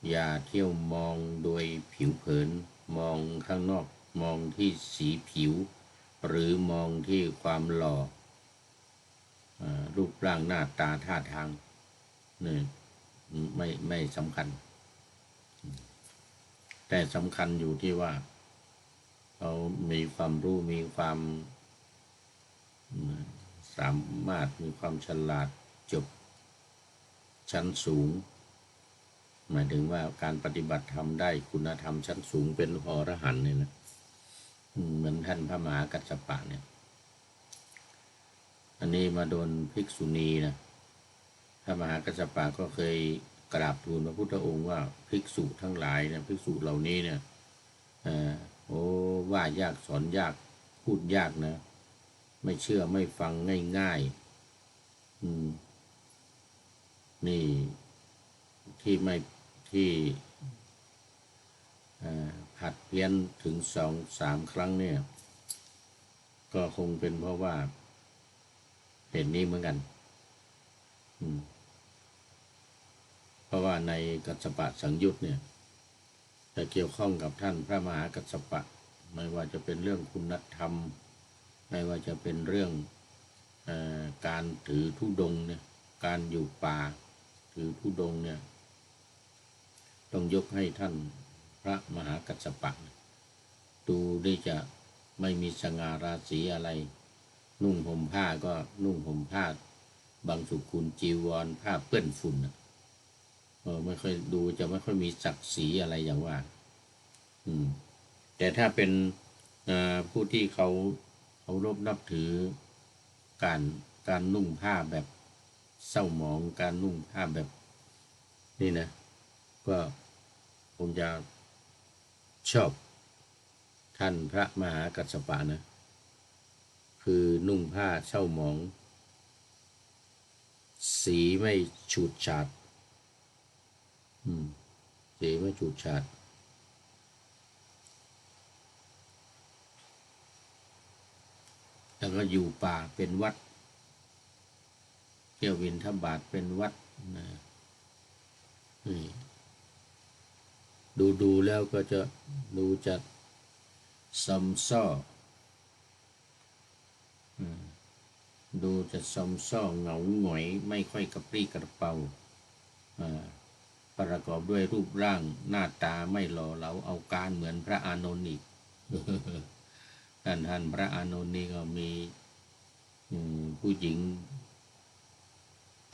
อย่าเที่ยวมองโดยผิวเผินมองข้างนอกมองที่สีผิวหรือมองที่ความหล่อรูปร่างหน้าตาท่าทางนี่ไม่สำคัญแต่สำคัญอยู่ที่ว่าเขามีความรู้มีความสามารถมีความฉลาดจบชั้นสูงหมายถึงว่าการปฏิบัติธรรมได้คุณธรรมชั้นสูงเป็นอรหันต์เนี่ยนะเหมือนท่านพระมหากัสสปะเนี่ยอันนี้มาโดนภิกษุณีนะพระมหากัสสปะก็เคยกราบทูลพระพุทธองค์ว่าภิกษุทั้งหลายเนี่ยภิกษุเหล่านี้เนี่ยว่ายากสอนยากพูดยากนะไม่เชื่อไม่ฟังง่ายๆนี่เท ที่ไม่ที่ผัดเพี้ยนถึง2-3 ครั้งเนี่ยก็คงเป็นเพราะว่าเหตุนี้เหมือนกันเพราะว่าในกัสสปะสังยุตเนี่ยจะเกี่ยวข้องกับท่านพระมหากัสสปะไม่ว่าจะเป็นเรื่องคุณธรรมไม่ว่าจะเป็นเรื่องการถือธุดงค์เนี่ยการอยู่ป่าถือธุดงค์เนี่ยต้องยกให้ท่านพระมหากัสสปะดูได้จะไม่มีสง่าราศีอะไรนุ่งห่มผ้าก็นุ่งห่มผ้าบางสุกุลจีวรผ้าเปื้อนฝุ่นไม่ค่อยดูจะไม่ค่อยมีศักดิ์ศรีอะไรอย่างว่าแต่ถ้าเป็นผู้ที่เขาเคารพนับถือการนุ่งผ้าแบบเศร้าหมองการนุ่งผ้าแบบนี่นะก็ผมจะชอบท่านพระมหากัสสปะนะคือนุ่งผ้าเศร้าหมองสีไม่ฉูดฉาดสีไม่ฉูดฉาดแล้วก็อยู่ป่าเป็นวัดเที่ยวบิณฑบาตเป็นวัดนะดูแล้วก็จะดูจะซอมซ่อดูจะซอมซ่อเหงาหงอยไม่ค่อยกระปรี้กระเปร่าประกอบด้วยรูปร่างหน้าตาไม่หล่อเหลาเอาการเหมือนพระอานนท์อีก ท่านพระอานนท์นี่ก็มีผู้หญิง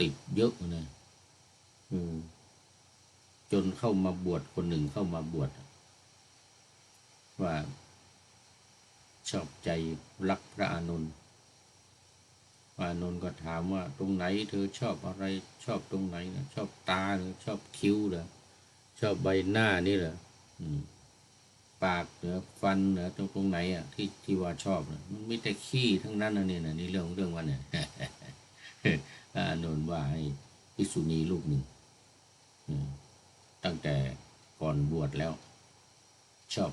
ติดเยอะนะจนเข้ามาบวชคนหนึ่งเข้ามาบวชว่าชอบใจรักพระอานนท์พระอานนท์ก็ถามว่าตรงไหนเธอชอบอะไรชอบตรงไหนนะชอบตาหรือชอบคิ้วเหรอชอบใบหน้านี่เหรอปากเหรอฟันเหรอตรงไหนอ่ะที่ว่าชอบนะมันมีแต่ขี้ทั้งนั้นนะเนี่ยนะนี่เรื่องว่าเนี่ย พระอานนท์ว่าให้ภิกษุณีรูปหนึ่งตั้งแต่ก่อนบวชแล้วชอ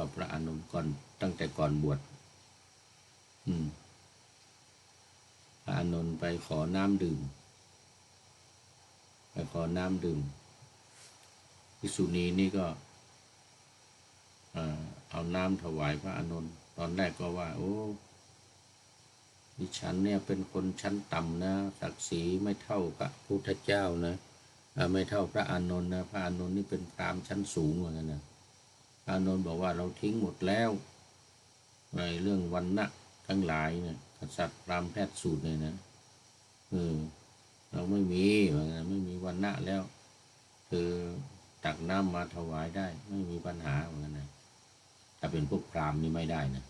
บพระอานนท์ก่อนตั้งแต่ก่อนบวชพระอานนท์ไปขอน้ำดื่มภิกษุณีนี่ก็เอาน้ำถวายพระอานนท์ตอนแรกก็ว่าโอ้ดิฉันเนี่ยเป็นคนชั้นต่ำนะศักดิ์ศรีไม่เท่าพระพุทธเจ้านะไม่เท่าพระอานนท์นะพระอานนท์นี่เป็นพราหมณ์ชั้นสูงเหมือนกันนะพระอานนท์บอกว่าเราทิ้งหมดแล้วในเรื่องวรรณะทั้งหลายเนี่ยกษัตริย์พราหมณ์แพทย์สูตรเนี่ยนะเราไม่มีวรรณะแล้วคือตักน้ำมาถวายได้ไม่มีปัญหาเหมือนกันนะถ้าเป็นพวกพราหมณ์นี่ไม่ได้นะ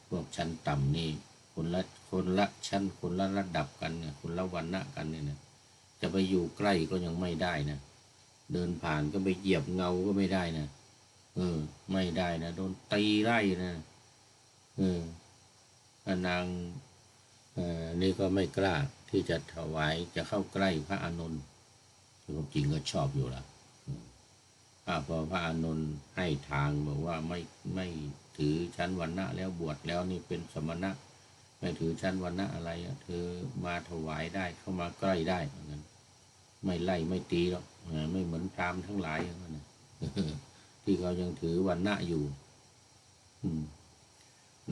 พวกชั้นต่ำนี่คนละชั้นคนละระดับกันเนี่ยคนละวรรณะกันเนี่ยนะจะไปอยู่ใกล้ก็ยังไม่ได้นะเดินผ่านก็ไปเหยียบเงาก็ไม่ได้นะไม่ได้นะโดนตีไล่นะนางนี่ก็ไม่กล้าที่จะถวายจะเข้าใกล้พระอานนท์จริงก็ชอบอยู่ละพอพระอานนท์ให้ทางบอกว่าไม่ถือชั้นวรรณะแล้วบวชแล้วนี่เป็นสมณะไม่ถือชั้นวรรณะอะไรเธอมาถวายได้เข้ามาใกล้ได้เหมือนกันไม่ไล่ไม่ตีหรอกไม่เหมือนพราหมณ์ทั้งหลายอย่างนั้นที่เขายังถือวรรณะอยู่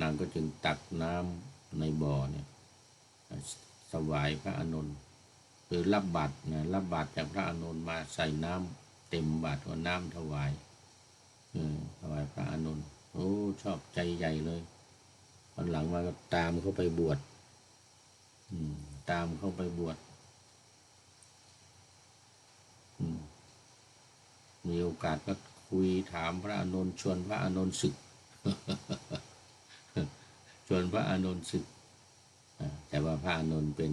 นางก็จึงตักน้ำในบ่อเนี่ยถวายพระอานนท์คือรับบาตรจากพระอานนท์มาใส่น้ำเต็มบาตรว่าน้ำถวายพระอานนท์โอ้ชอบใจใหญ่เลยวันหลังมาก็ตามเข้าไปบวชมีโอกาสก็คุยถามพระอานนท์ชวนพระอานนท์ศึก ชวนพระอานนท์ศึกแต่ว่าพระอานนท์เป็น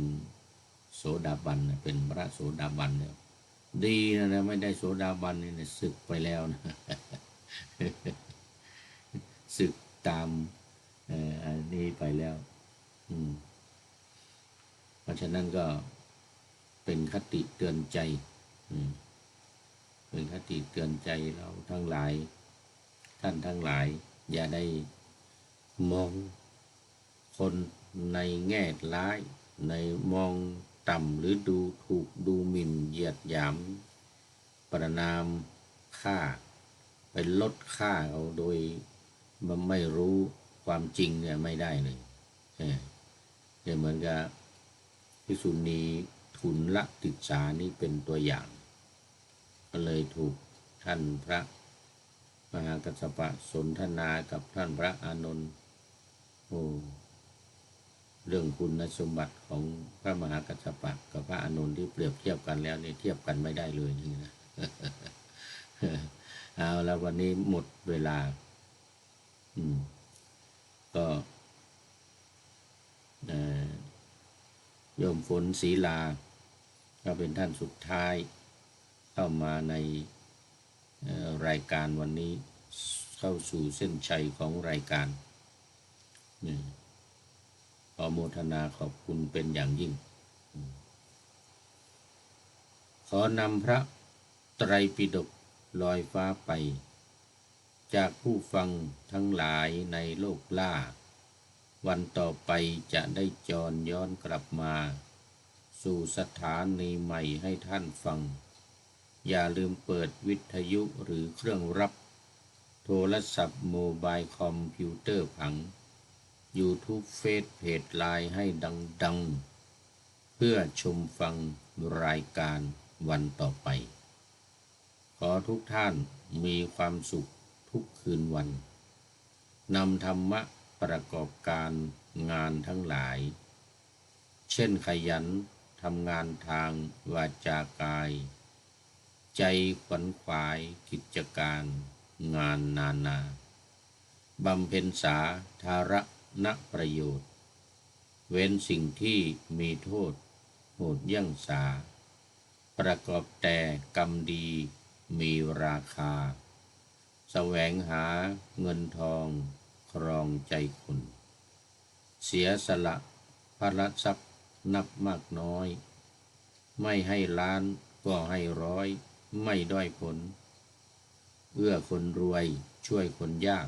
โสดาบันเป็นพระโสดาบันเนี่ยดีนะไม่ได้โสดาบันนี่ศึกไปแล้วนะ ศึกตามอันนี้ไปแล้วเพราะฉะนั้นก็ เป็นคติเตือนใจเป็นคติเตือนใจเราทั้งหลายท่านทั้งหลายอย่าได้มองคนในแง่ร้ายในมองต่ำหรือดูถูกดูหมิ่นเหยียดหยามประณามค่าไปลดค่าเอาโดยมันไม่รู้ความจริงเนี่ยไม่ได้เลยเนี่ยเหมือนกับภิกษุณีทุนละติสานี่เป็นตัวอย่างก็เลยถูกท่านพระมหากัสสปะสนทนากับท่านพระอานนท์เรื่องคุณสมบัติของพระมหากัสสปะกับพระอานนท์ที่เปรียบเทียบกันแล้วเนี่ยเทียบกันไม่ได้เลยนี่นะ เอาแล้ววันนี้หมดเวลาก็โยมฝนศรีลาก็เป็นท่านสุดท้ายเข้ามาในรายการวันนี้เข้าสู่เส้นชัยของรายการขอโมทนาขอบคุณเป็นอย่างยิ่งขอนำพระไตรปิฎกลอยฟ้าไปจากผู้ฟังทั้งหลายในโลกล่าวันต่อไปจะได้จรย้อนกลับมาสู่สถานีใหม่ให้ท่านฟังอย่าลืมเปิดวิทยุหรือเครื่องรับโทรศัพท์โมบายคอมพิวเตอร์ผัง YouTube เฟซเพจไลน์ให้ดังๆเพื่อชมฟังรายการวันต่อไปขอทุกท่านมีความสุขทุกคืนวันนำธรรมะประกอบการงานทั้งหลายเช่นขยันทำงานทางวาจากายใจขวนขวายกิจการงานนานาบำเพ็ญสาธารณประโยชน์เว้นสิ่งที่มีโทษโหดเยี่ยงสาประกอบแต่กรรมดีมีราคาแสวงหาเงินทองครองใจคนเสียสละพระทรัพย์นับมากน้อยไม่ให้ล้านก็ให้ร้อยไม่ด้อยผลเอื้อคนรวยช่วยคนยาก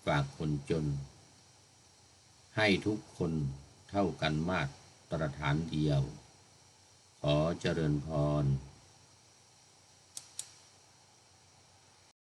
ฝากคนจนให้ทุกคนเท่ากันมาตรฐานเดียวขอเจริญพร